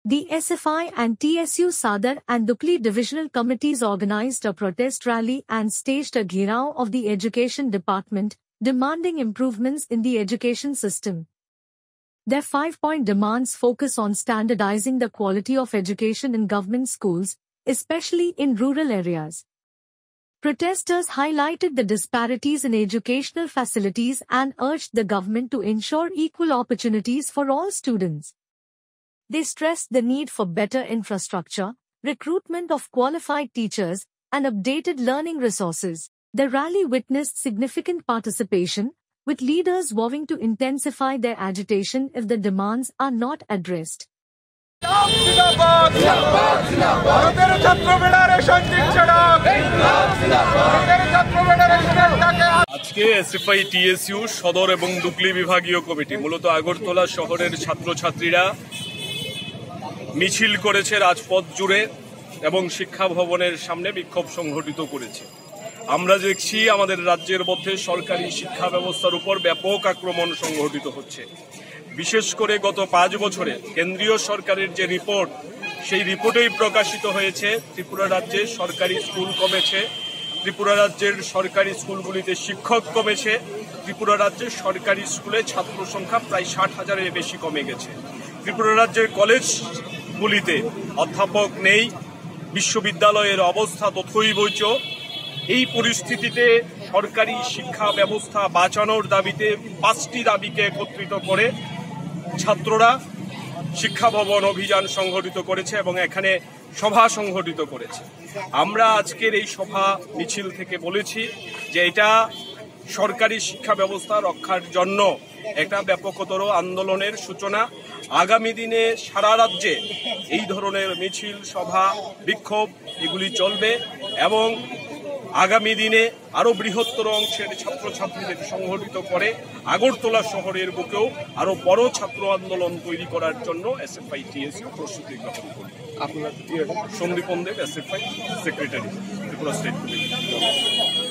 The SFI and TSU Sadar and Dukli divisional committees organized a protest rally and staged a gherav of the education department, demanding improvements in the education system. Their 5-point demands focus on standardizing the quality of education in government schools, especially in rural areas. Protesters highlighted the disparities in educational facilities and urged the government to ensure equal opportunities for all students. They stressed the need for better infrastructure, recruitment of qualified teachers, and updated learning resources. The rally witnessed significant participation, with leaders vowing to intensify their agitation if the demands are not addressed. আজকে SFI TSU সদর এবং দুকলি বিভাগীয় committee মূলত আগরতলা শহরের ছাত্রছাত্রীরা মিছিল করেছে রাজপথ জুড়ে এবং শিক্ষা ভবনের সামনে বিক্ষোভ সংঘটিত করেছে। আমরা দেখছি আমাদের রাজ্যের মধ্যে সরকারি শিক্ষা ব্যবস্থার উপর ব্যাপক আক্রমণ সংঘটিত হচ্ছে। বিশেষ করে গত 5 বছরে কেন্দ্রীয় সরকারের যে রিপোর্ট, সেই রিপোর্টেই প্রকাশিত হয়েছে ত্রিপুরা রাজ্যে সরকারি স্কুল কমেছে, ত্রিপুরা রাজ্যের সরকারি স্কুলগুলিতে শিক্ষক কমেছে, ত্রিপুরা রাজ্যের সরকারি স্কুলে ছাত্র সংখ্যা প্রায় 60,000-এর বেশি কমে গেছে। ত্রিপুরা রাজ্যের কলেজগুলিতে অধ্যাপক নেই, বিশ্ববিদ্যালয়ের অবস্থা তথৈবচ। এই পরিস্থিতিতে সরকারি শিক্ষা ব্যবস্থা বাঁচানোর দাবিতে 5টি দাবিকে একত্রিত করে ছাত্ররা শিক্ষা ভবন অভিযান সংগঠিত করেছে এবং এখানে সভা সংগঠিত করেছে। আমরা আজকের এই সভা মিছিল থেকে বলেছি যে এটা সরকারি শিক্ষা ব্যবস্থা রক্ষার জন্য একটা ব্যাপকতর আন্দোলনের সূচনা। আগামী দিনে সারা রাজ্যে এই ধরনের মিছিল, সভা, বিক্ষোভ এগুলি চলবে এবং আগামী দিনে আরো বৃহত্তর অংশের ছাত্রছাত্রীদের সংগঠিত করে আগরতলা শহরের বুকেও আরো বড় ছাত্র আন্দোলন তৈরি করার জন্য এসএফআই টিএসইউ প্রস্তুতি গ্রহণ করবে। আপনার Sandipan Deb, SFI secretary, Tripura state committee.